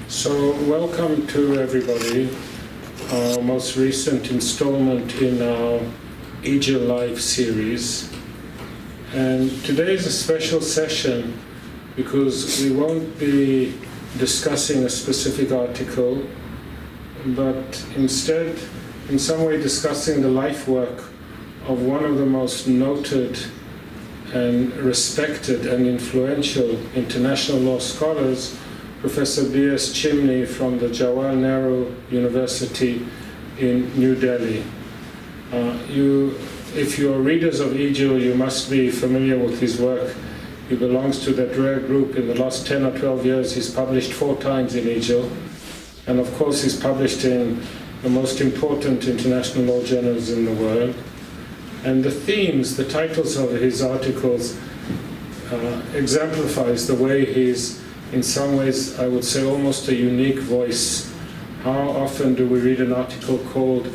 So welcome to everybody, our most recent installment in our EJIL Live series. And today is a special session because we won't be discussing a specific article, but instead, in some way, discussing the life work of one of the most noted and respected and influential international law scholars, Professor B.S. Chimni from the Jawaharlal Nehru University in New Delhi. If you are readers of EJIL, you must be familiar with his work. He belongs to that rare group. In the last 10 or 12 years, he's published 4 times in EJIL. And of course, he's published in the most important international law journals in the world. And the themes, the titles of his articles exemplifies the way he's, in some ways, I would say, almost a unique voice. How often do we read an article called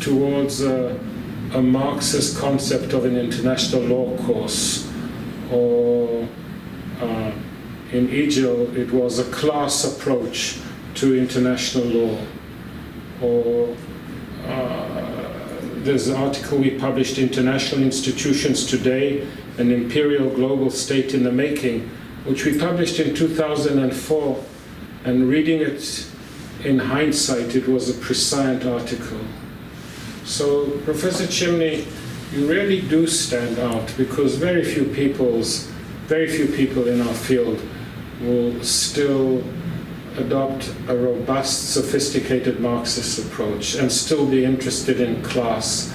Towards a Marxist Concept of an International Law Course, or in EJIL it was a class approach to international law, or there's an article we published, International Institutions Today, an Imperial Global State in the Making, which we published in 2004, and reading it in hindsight, it was a prescient article. So, Professor Chimni, you really do stand out, because very few people in our field will still adopt a robust, sophisticated Marxist approach and still be interested in class.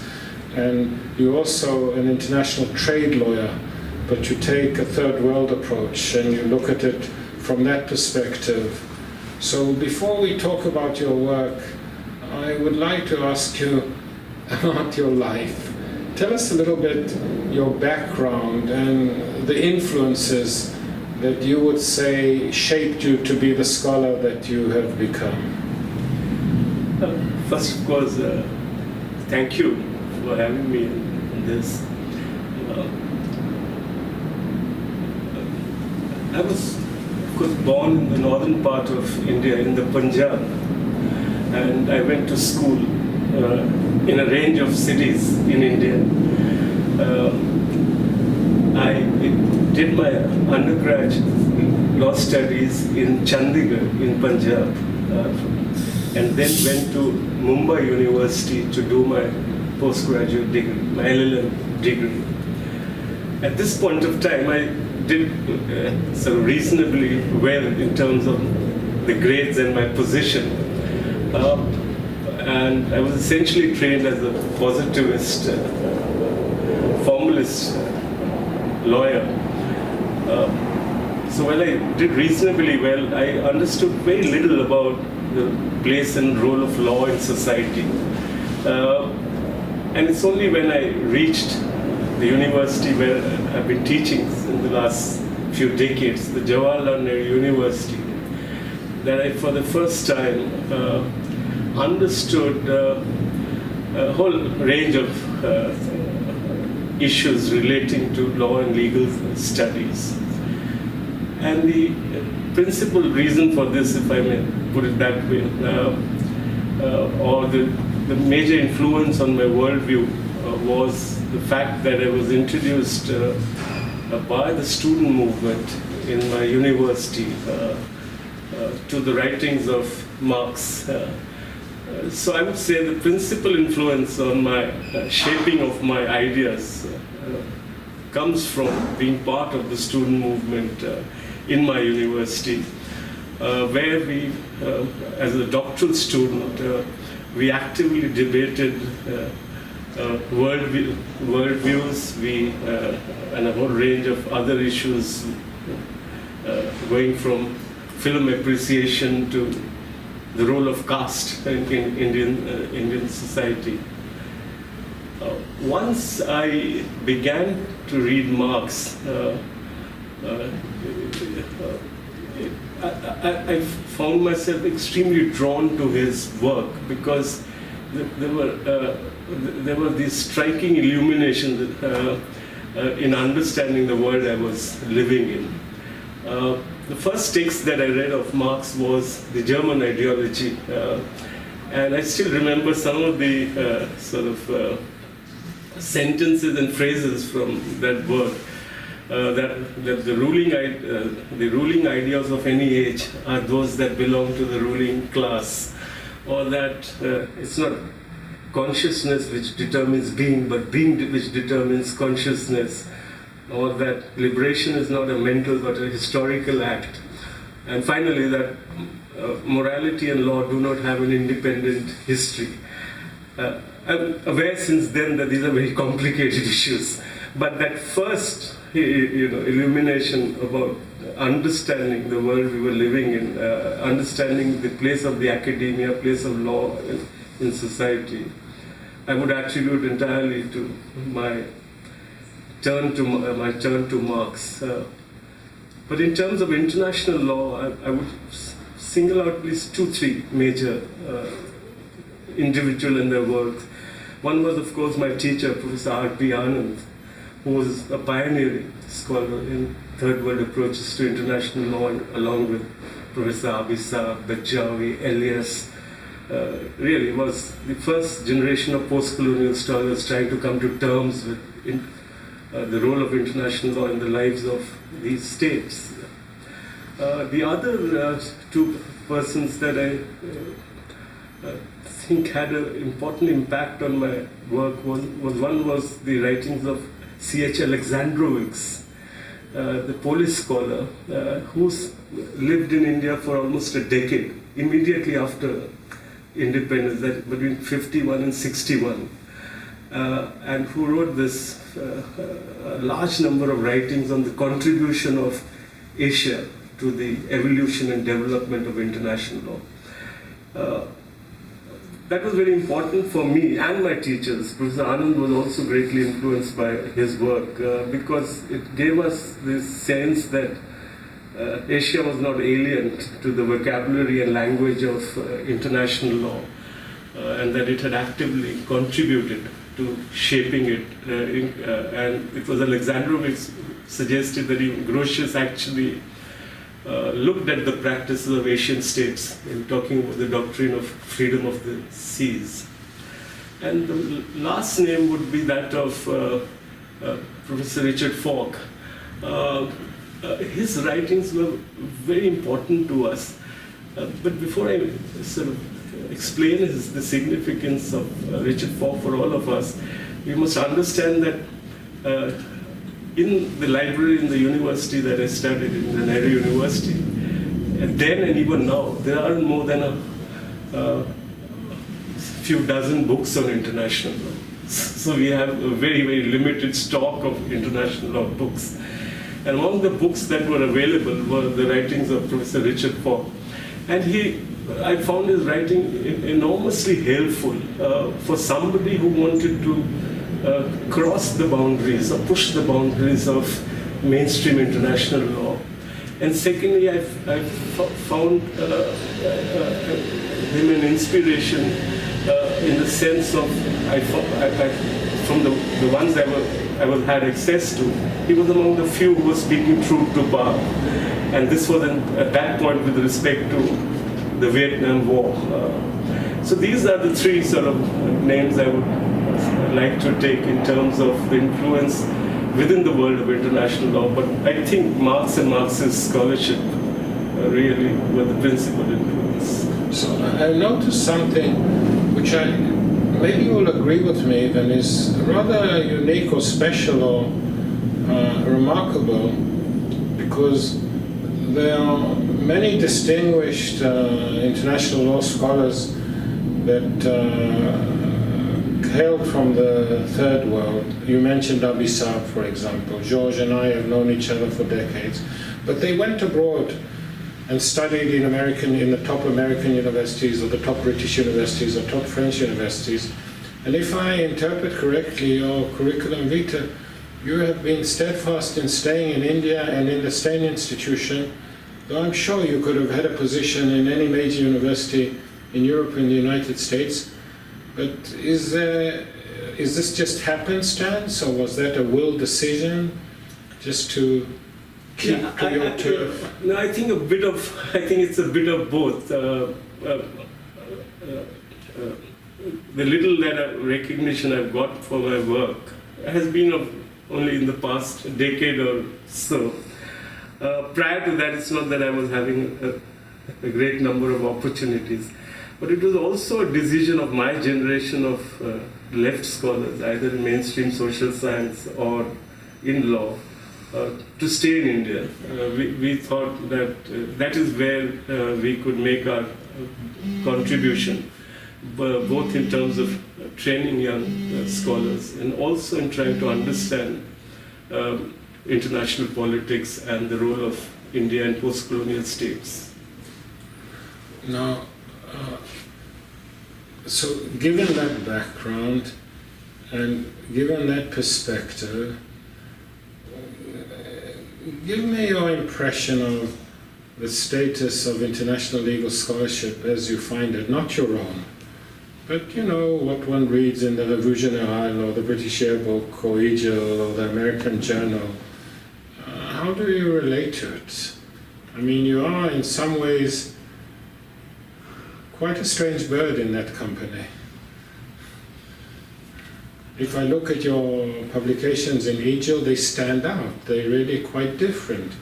And you're also an international trade lawyer, but you take a third world approach and you look at it from that perspective. So before we talk about your work, I would like to ask you about your life. Tell us a little bit your background and the influences that you would say shaped you to be the scholar that you have become. First, of course, thank you for having me in this. I was, of course, born in the northern part of India, in the Punjab, and I went to school in a range of cities in India. I did my undergraduate law studies in Chandigarh in Punjab, and then went to Mumbai University to do my postgraduate degree, my LLM degree. At this point of time, I did sort of reasonably well in terms of the grades and my position. And I was essentially trained as a positivist, formalist lawyer. So while I did reasonably well, I understood very little about the place and role of law in society. And it's only when I reached the university where I've been teaching in the last few decades, the Jawaharlal Nehru University, that I, for the first time, understood a whole range of issues relating to law and legal studies. And the principal reason for this, if I may put it that way, or the major influence on my worldview was the fact that I was introduced by the student movement in my university to the writings of Marx. So I would say the principal influence on my shaping of my ideas comes from being part of the student movement in my university, where we, as a doctoral student, we actively debated worldviews, and a whole range of other issues, going from film appreciation to the role of caste in Indian society. Once I began to read Marx, I found myself extremely drawn to his work, because there were these striking illuminations in understanding the world I was living in. the first text that I read of Marx was the German ideology, and I still remember some of the sentences and phrases from that work. That the ruling ideas of any age are those that belong to the ruling class, or that it's not consciousness which determines being, but being which determines consciousness, or that liberation is not a mental but a historical act, and finally that morality and law do not have an independent history. I'm aware since then that these are very complicated issues, but that first illumination about understanding the world we were living in, understanding the place of the academia, place of law in society, I would attribute entirely to my turn to Marx. But in terms of international law, I would single out at least 2-3 major individuals in their work. One was, of course, my teacher, Professor R.P. Anand, who was a pioneering scholar in third world approaches to international law, along with Professor Abisa, Bajawi, Elias. Really was the first generation of post-colonial scholars trying to come to terms with the role of international law in the lives of these states. The other 2 persons that I think had an important impact on my work was the writings of C.H. Alexandrovich, the Polish scholar, who lived in India for almost a decade, immediately after independence, that between 51 and 61, and who wrote this large number of writings on the contribution of Asia to the evolution and development of international law. That was very important for me and my teachers. Professor Anand was also greatly influenced by his work because it gave us this sense that Asia was not alien to the vocabulary and language of international law, and that it had actively contributed to shaping it. And it was Alexandrovich suggested that even Grotius actually looked at the practices of Asian states in talking about the doctrine of freedom of the seas. And the last name would be that of Professor Richard Falk. His writings were very important to us. But before I sort of explain the significance of Richard Falk for all of us, we must understand that in the library in the university that I studied, in the Nehru University, then and even now, there are more than a few dozen books on international law. So we have a very, very limited stock of international law books. And among the books that were available were the writings of Professor Richard Falk. And I found his writing enormously helpful for somebody who wanted to cross the boundaries or push the boundaries of mainstream international law. And secondly, I found him an inspiration in the sense of, from the ones I had access to, he was among the few who was speaking truth to power. And this was at that point with respect to the Vietnam War. So these are the 3 sort of names I would like to take in terms of the influence within the world of international law. But I think Marx and Marxist scholarship really were the principal influence. So I noticed something which maybe you will agree with me even is rather unique or special or remarkable, because there are many distinguished international law scholars that hailed from the Third World. You mentioned Abisa, for example. George and I have known each other for decades, but they went abroad and studied in the top American universities or the top British universities or top French universities. And if I interpret correctly your curriculum vitae, you have been steadfast in staying in India and in the same institution, though I'm sure you could have had a position in any major university in Europe and the United States. But is this just happenstance, or was that a will decision just to keep to your turf? No, I think it's a bit of both. The little recognition I've got for my work has been only in the past decade or so. Prior to that, it's not that I was having a great number of opportunities, but it was also a decision of my generation of left scholars, either in mainstream social science or in law, to stay in India. We thought that that is where we could make our contribution, both in terms of training young scholars and also in trying to understand international politics and the role of India in post-colonial states. Now, so given that background and given that perspective, give me your impression of the status of international legal scholarship as you find it, not your own, but you know, what one reads in the Revue Générale or the British Yearbook or EJIL or the American Journal. How do you relate to it? I mean, you are in some ways quite a strange bird in that company. If I look at your publications in EJIL, they stand out. They're really quite different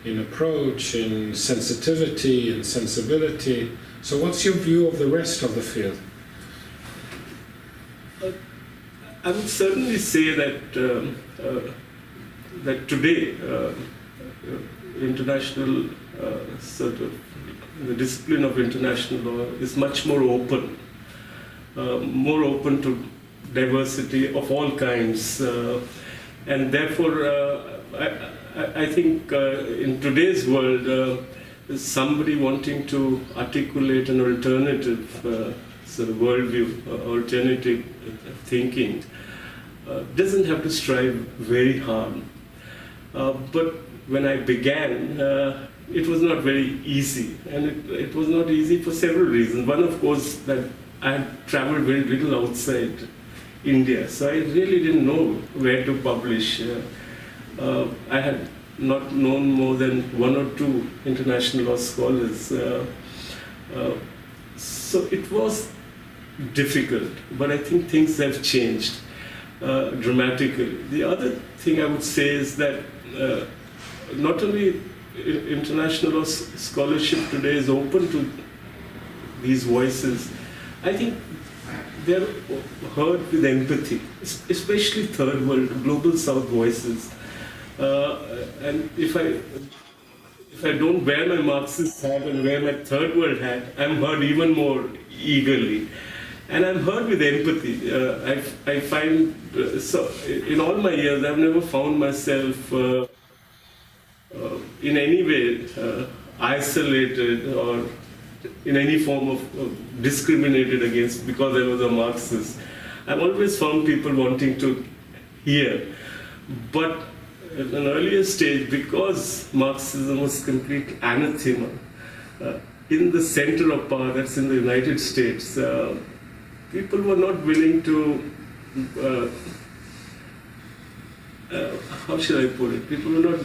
in approach, in sensitivity and sensibility. So what's your view of the rest of the field? I would certainly say that that today international the discipline of international law is much more open to diversity of all kinds, and therefore I think in today's world somebody wanting to articulate an alternative sort of worldview, alternative thinking, doesn't have to strive very hard. But when I began, it was not very easy, and it was not easy for several reasons. One, of course, that I had traveled very little outside India, so I really didn't know where to publish. I had not known more than one or two international law scholars. So it was difficult, but I think things have changed dramatically. The other thing I would say is that not only international law scholarship today is open to these voices, I think they're heard with empathy, especially third world, global south voices. And if I don't wear my Marxist hat and wear my third world hat, I'm heard even more eagerly. And I'm heard with empathy. I find, so in all my years, I've never found myself in any way isolated or in any form of discriminated against because I was a Marxist. I've always found people wanting to hear. But at an earlier stage, because Marxism was complete anathema, in the center of power, that's in the United States, people were not willing to, how should I put it? People were not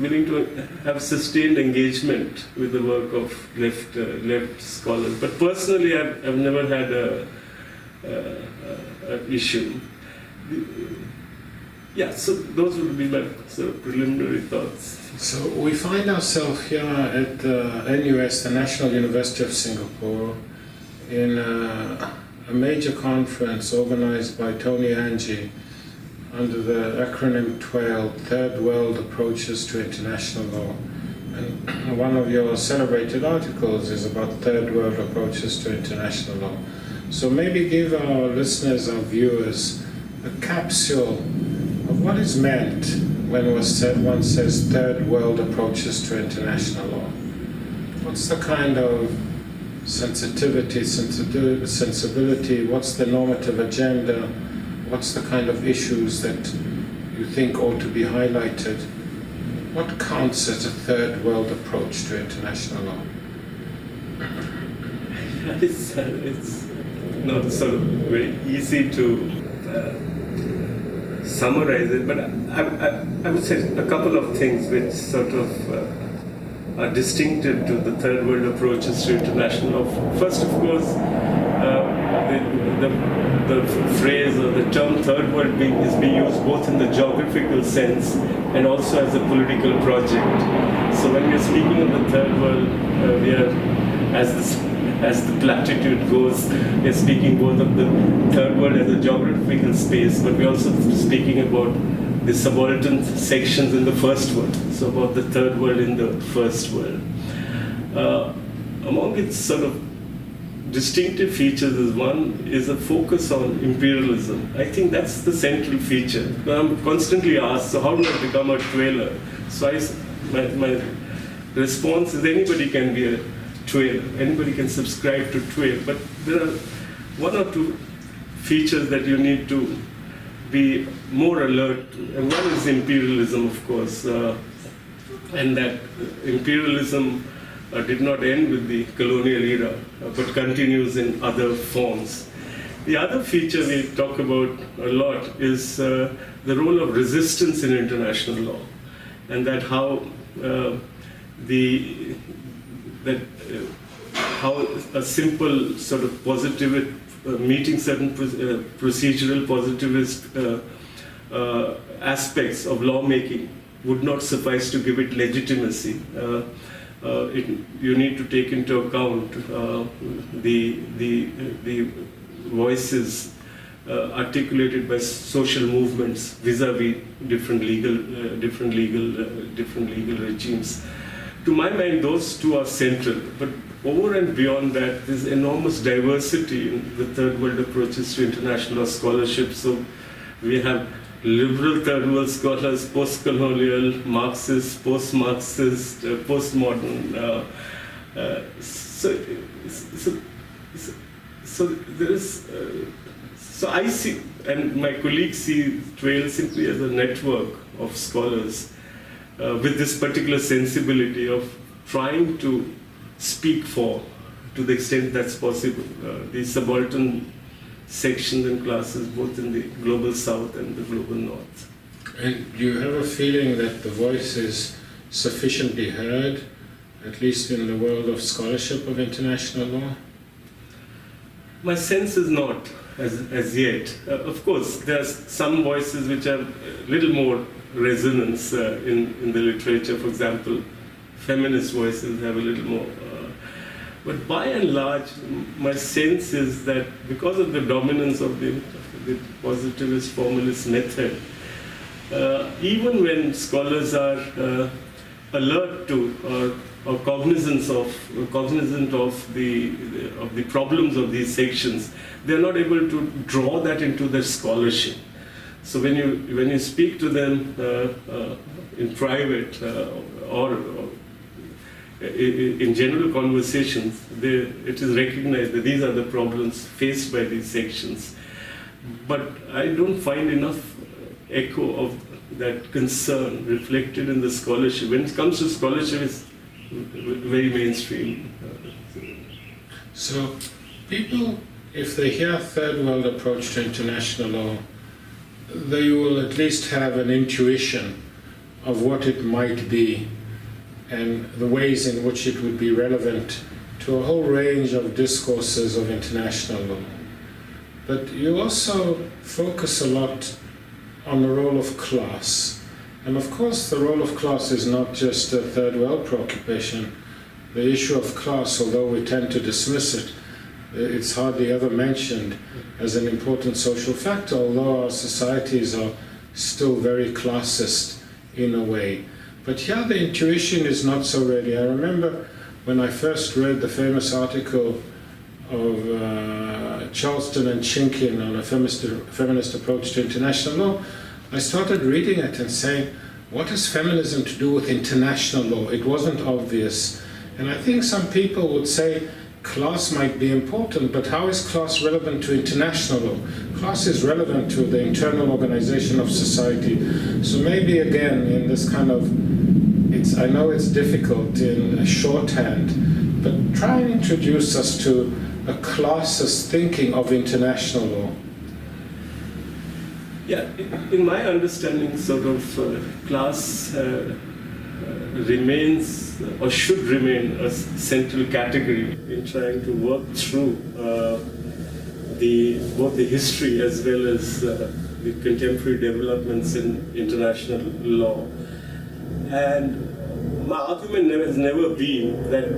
willing to have sustained engagement with the work of left scholars. But personally, I've never had an issue. Yeah, so those would be my sort of preliminary thoughts. So we find ourselves here at the NUS, the National University of Singapore, in a major conference organized by Tony Angie under the acronym TWAIL, Thirdworld Approaches to International Law. And one of your celebrated articles is about third world approaches to international law. So maybe give our listeners, our viewers, a capsule of what is meant when one says third world approaches to international law. What's the kind of sensitivity, sensibility, what's the normative agenda, what's the kind of issues that you think ought to be highlighted? What counts as a third world approach to international law? It's not sort of very easy to summarize it, but I would say a couple of things which sort of are distinctive to the third world approaches to international law. First, of course, the phrase or the term third world is being used both in the geographical sense and also as a political project. So when we are speaking of the third world, we are, as the platitude goes, we are speaking both of the third world as a geographical space, but we're also speaking about the subaltern sections in the first world, so about the third world in the first world. Among its sort of distinctive features is a focus on imperialism. I think that's the central feature. I'm constantly asked, so how do I become a TWAILer? So my response is anybody can be a TWAIL, anybody can subscribe to TWAIL, but there are one or two features that you need to be more alert to, and one is imperialism, of course, and that imperialism did not end with the colonial era, but continues in other forms. The other feature we talk about a lot is the role of resistance in international law, and that how how a simple sort of positivist meeting certain procedural positivist aspects of lawmaking would not suffice to give it legitimacy. You need to take into account the voices articulated by social movements vis-a-vis different legal regimes. To my mind, those two are central. But over and beyond that, there's enormous diversity in the third world approaches to international law scholarship. So we have liberal third world scholars, post-colonial, Marxist, post-Marxist, postmodern. So there is. So I see, and my colleagues see TWAIL simply as a network of scholars with this particular sensibility of trying to speak for, to the extent that's possible, the subaltern sections and classes both in the global south and the global north. And do you have a feeling that the voice is sufficiently heard, at least in the world of scholarship of international law? My sense is not, as yet. Of course, there are some voices which have a little more resonance in the literature. For example, feminist voices have a little more. But by and large, my sense is that because of the dominance of the positivist formalist method, even when scholars are alert to or cognizant of the problems of these sections, they are not able to draw that into their scholarship. So when you speak to them in private or in general conversations, it is recognized that these are the problems faced by these sections. But I don't find enough echo of that concern reflected in the scholarship. When it comes to scholarship, it's very mainstream. So people, if they hear third world approach to international law, they will at least have an intuition of what it might be and the ways in which it would be relevant to a whole range of discourses of international law. But you also focus a lot on the role of class. And of course, the role of class is not just a third world preoccupation. The issue of class, although we tend to dismiss it, it's hardly ever mentioned as an important social factor, although our societies are still very classist in a way. But here the intuition is not so ready. I remember when I first read the famous article of Charleston and Chinkin on a feminist approach to international law, I started reading it and saying, what has feminism to do with international law? It wasn't obvious. And I think some people would say class might be important, but how is class relevant to international law? Class is relevant to the internal organization of society. So maybe again, in this kind of, I know it's difficult in a shorthand, but try and introduce us to a classist thinking of international law. Yeah, in my understanding, sort of class remains or should remain a central category in trying to work through both the history as well as the contemporary developments in international law. And my argument has never been that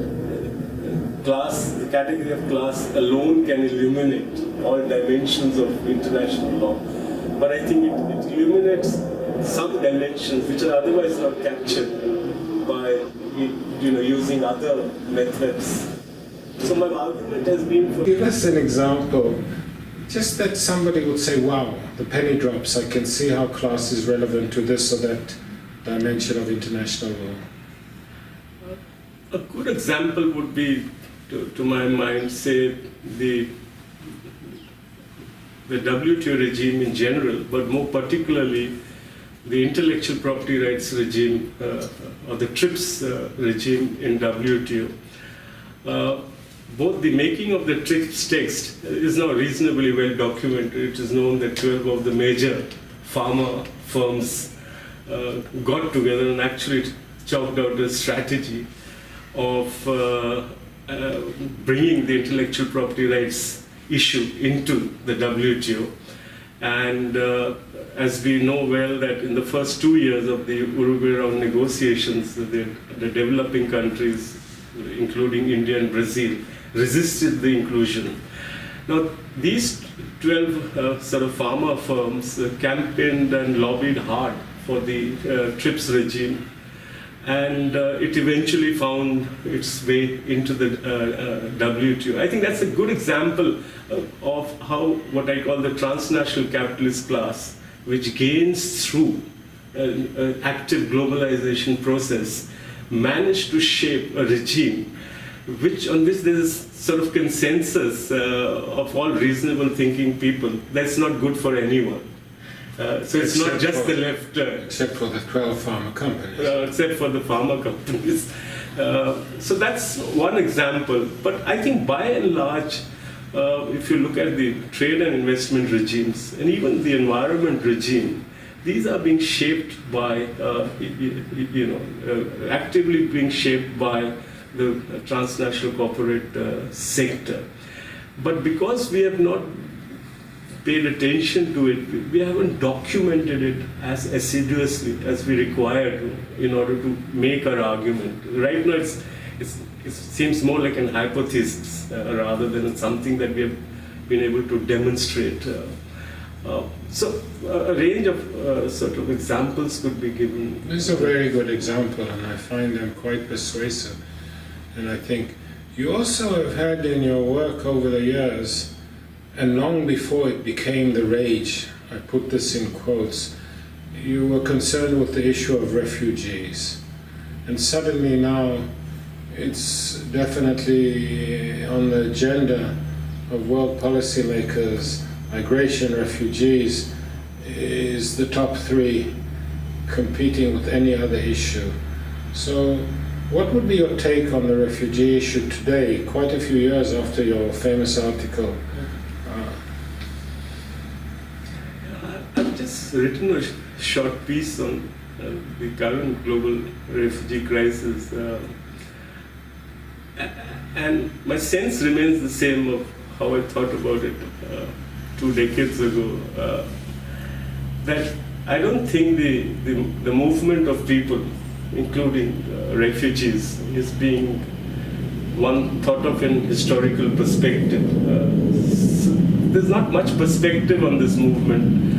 the category of class alone can illuminate all dimensions of international law. But I think it illuminates some dimensions which are otherwise not captured by using other methods. So my argument has been for... Give us an example, just that somebody would say, wow, the penny drops, I can see how class is relevant to this or that dimension of international law. A good example would be, to my mind, say the WTO regime in general, but more particularly the intellectual property rights regime or the TRIPS regime in WTO. Both the making of the TRIPS text is now reasonably well documented. It is known that 12 of the major pharma firms got together and actually chalked out a strategy of bringing the intellectual property rights issue into the WTO. And as we know well that in the first 2 years of the Uruguay round negotiations, the developing countries, including India and Brazil, resisted the inclusion. Now, these 12 sort of pharma firms campaigned and lobbied hard for the TRIPS regime, and it eventually found its way into the WTO. I think that's a good example of how what I call the transnational capitalist class, which gains through an active globalization process, managed to shape a regime on which there is sort of consensus of all reasonable thinking people that's not good for anyone. So it's not just the left. Except for the 12 pharma companies. Except for the pharma companies. So that's one example. But I think by and large, if you look at the trade and investment regimes, and even the environment regime, these are being shaped by, actively being shaped by the transnational corporate sector. But because we have not paid attention to it, we haven't documented it as assiduously as we require to in order to make our argument. Right now it seems more like an hypothesis rather than something that we have been able to demonstrate. So a range of sort of examples could be given. This is a very good example, and I find them quite persuasive. And I think you also have had in your work over the years, and long before it became the rage, I put this in quotes, you were concerned with the issue of refugees. And suddenly now it's definitely on the agenda of world policymakers. Migration, refugees is the top 3, competing with any other issue. So what would be your take on the refugee issue today, quite a few years after your famous article? I've just written a short piece on the current global refugee crisis. And my sense remains the same of how I thought about it 2 decades ago. That I don't think the movement of people, including refugees, is being thought of in historical perspective. There's not much perspective on this movement.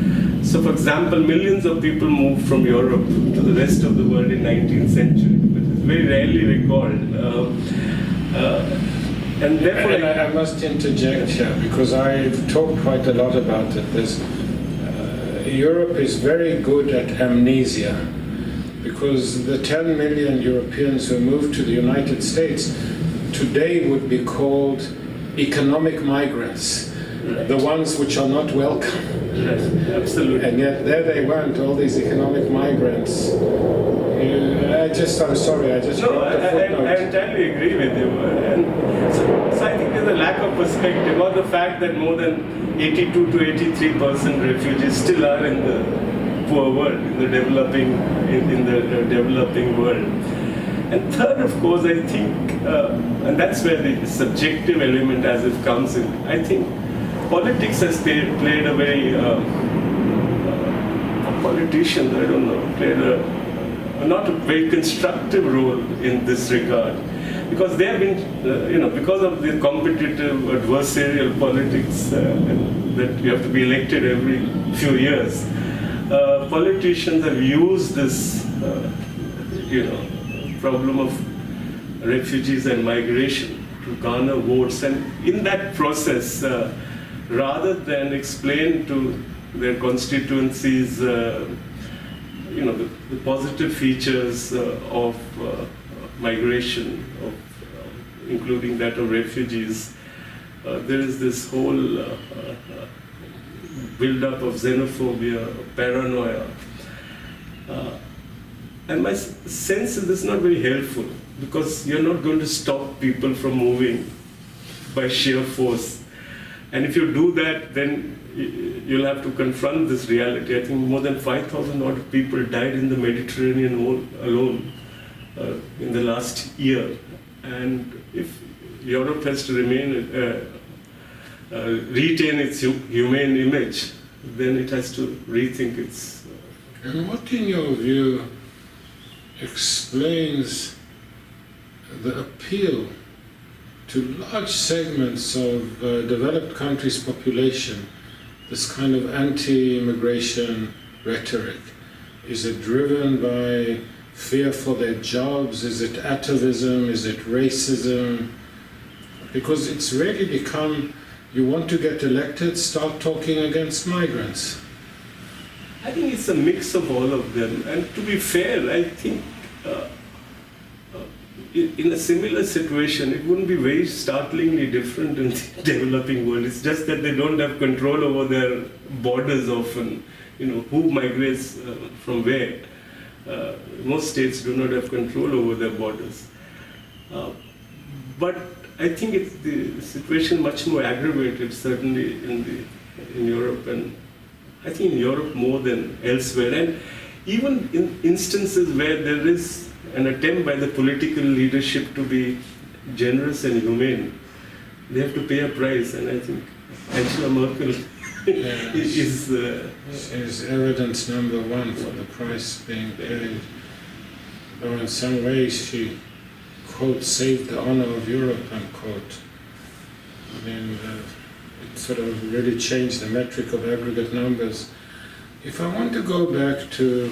So for example, millions of people moved from Europe to the rest of the world in 19th century, but it's very rarely recalled. And therefore, I must interject here, because I've talked quite a lot about it. Europe is very good at amnesia, because the 10 million Europeans who moved to the United States today would be called economic migrants, the ones which are not welcome. Yes, absolutely. And yet there they weren't, all these economic migrants. I entirely agree with you. And so I think there's a lack of perspective, or the fact that more than 82 to 83% refugees still are in the poor world, in the developing world. And third, of course, I think, and that's where the subjective element as it comes in, I think politics has played a very, politicians, I don't know, played a not a very constructive role in this regard. Because they have been, because of the competitive adversarial politics that you have to be elected every few years, politicians have used this, problem of refugees and migration to garner votes, and in that process, rather than explain to their constituencies, the positive features of migration, including that of refugees, there is this whole build-up of xenophobia, paranoia. And my sense is this is not very helpful, because you're not going to stop people from moving by sheer force. And if you do that, then you'll have to confront this reality. I think more than 5,000 odd people died in the Mediterranean alone in the last year. And if Europe has to retain its humane image, then it has to rethink its... And what, in your view, explains the appeal to large segments of developed countries' population, this kind of anti-immigration rhetoric? Is it driven by fear for their jobs? Is it atavism? Is it racism? Because it's really become, you want to get elected, start talking against migrants. I think it's a mix of all of them. And to be fair, I think in a similar situation, it wouldn't be very startlingly different in the developing world. It's just that they don't have control over their borders often. Who migrates from where. Most states do not have control over their borders. But I think it's the situation much more aggravated, certainly in Europe, and I think in Europe more than elsewhere. And even in instances where there is an attempt by the political leadership to be generous and humane, they have to pay a price. And I think Angela Merkel is evidence number one for the price being paid. Though in some ways she, quote, saved the honor of Europe, unquote. I mean, it sort of really changed the metric of aggregate numbers. If I want to go back to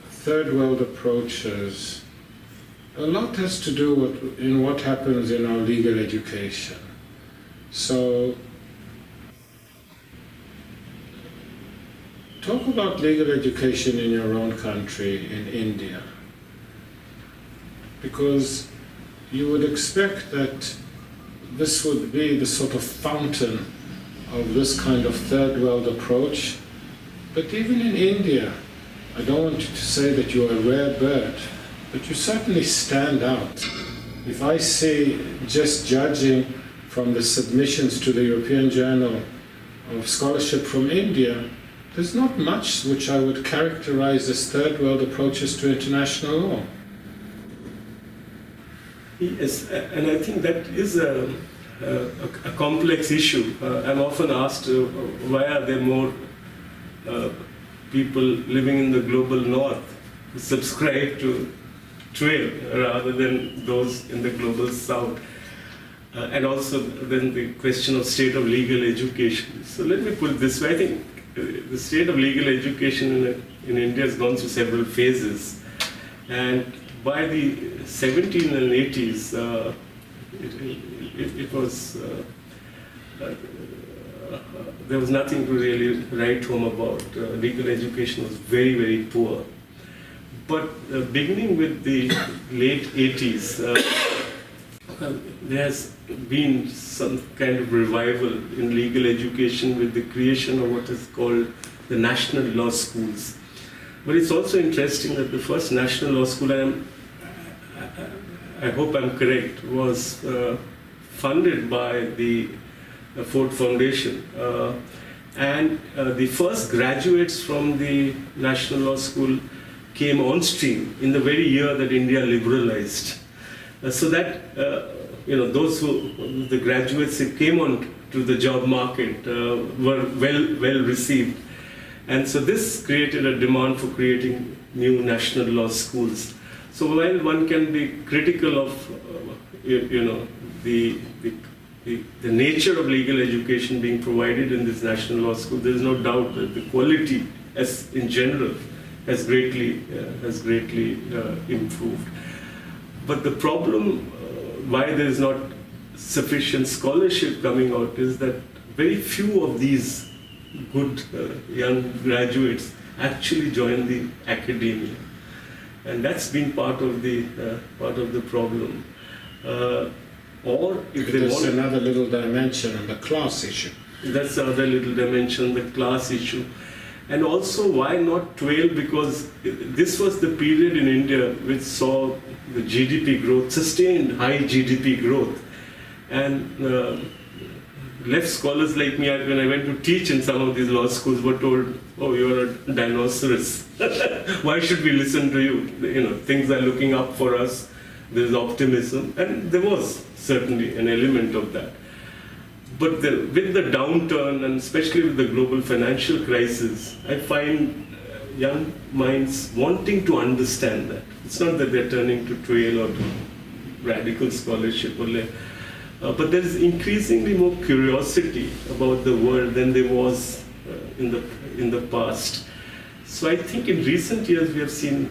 third world approaches, a lot has to do with what happens in our legal education. So, talk about legal education in your own country, in India. Because you would expect that this would be the sort of fountain of this kind of third world approach. But even in India, I don't want you to say that you're a rare bird, but you certainly stand out. If I see, just judging from the submissions to the European Journal of Scholarship from India, there's not much which I would characterize as third world approaches to international law. Yes, and I think that is a complex issue. I'm often asked, why are there more people living in the global north who subscribe to TWAIL rather than those in the global south? And also then the question of state of legal education. So let me put it this way. I think the state of legal education in India has gone through several phases. And by the 1780s, it was there was nothing to really write home about. Legal education was very, very poor. But beginning with the late 80s, there has been some kind of revival in legal education with the creation of what is called the national law schools. But it's also interesting that the first national law school, I hope I'm correct, was funded by the Ford Foundation. And the first graduates from the National Law School came on stream in the very year that India liberalized. So that, those the graduates who came on to the job market were well received. And so this created a demand for creating new national law schools. So while one can be critical of, the nature of legal education being provided in this national law school, there is no doubt that the quality, as in general, has greatly improved. But the problem why there is not sufficient scholarship coming out is that very few of these good young graduates actually join the academia, and that's been part of the problem. Or if there's another little dimension on the class issue. That's the other little dimension, the class issue. And also, why not TWAIL? Because this was the period in India which saw the GDP growth, sustained high GDP growth. And left scholars like me, when I went to teach in some of these law schools, were told, "Oh, you're a dinosaurus. Why should we listen to you? Things are looking up for us. There's optimism." And there was certainly an element of that. But with the downturn, and especially with the global financial crisis, I find young minds wanting to understand that. It's not that they're turning to TWAIL or to radical scholarship, but there is increasingly more curiosity about the world than there was in the past. So I think in recent years we have seen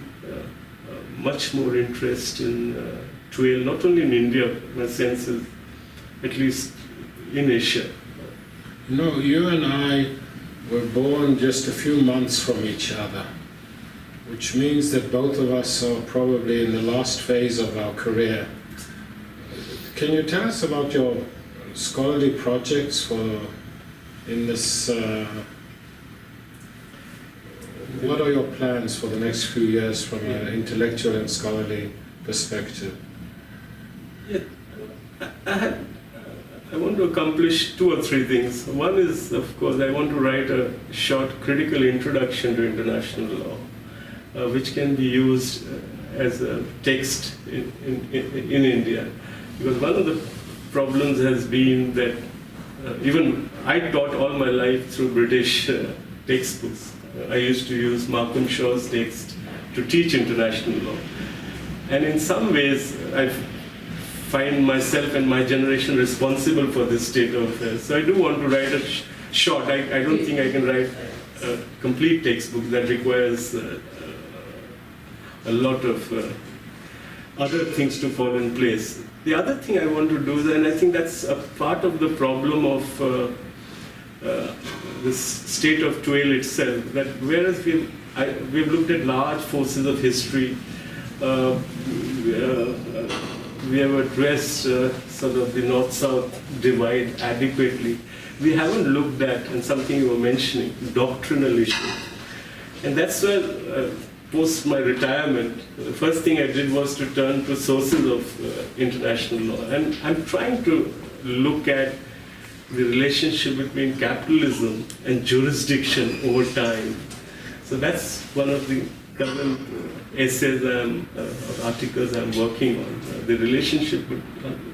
much more interest in TWAIL, not only in India, my sense is, at least in Asia. You and I were born just a few months from each other, which means that both of us are probably in the last phase of our career. Can you tell us about your scholarly projects in this? What are your plans for the next few years from an intellectual and scholarly perspective? Yeah, I want to accomplish 2 or 3 things. One is, of course, I want to write a short critical introduction to international law, which can be used as a text in India. Because one of the problems has been that even I taught all my life through British textbooks. I used to use Malcolm Shaw's text to teach international law. And in some ways, I find myself and my generation responsible for this state of affairs. So I do want to write a short. I don't think I can write a complete textbook that requires a lot of other things to fall in place. The other thing I want to do, and I think that's a part of the problem of this state of TWAIL itself, that whereas we've looked at large forces of history, we have addressed sort of the North-South divide adequately, we haven't looked at, and something you were mentioning, doctrinal issues. And that's where, post my retirement, the first thing I did was to turn to sources of international law. And I'm trying to look at the relationship between capitalism and jurisdiction over time. So that's one of the current essays or articles I'm working on, the relationship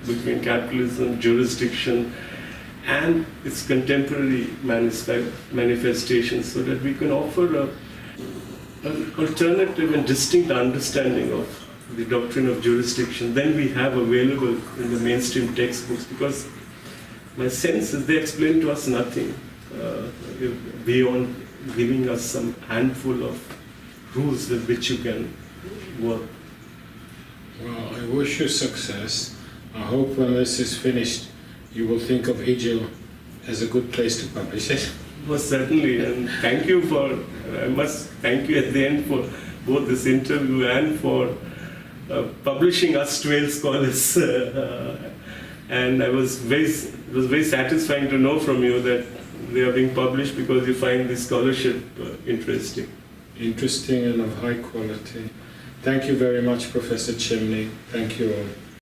between capitalism, jurisdiction, and its contemporary manifestations, so that we can offer an alternative and distinct understanding of the doctrine of jurisdiction than we have available in the mainstream textbooks, because my sense is they explain to us nothing beyond giving us some handful of rules with which you can work. Well, I wish you success. I hope when this is finished, you will think of EJIL as a good place to publish it. Most certainly, and thank you I must thank you at the end for both this interview and for publishing us TWAIL scholars. And it was very satisfying to know from you that they are being published because you find the scholarship interesting. Interesting and of high quality. Thank you very much, Professor Chimni. Thank you all.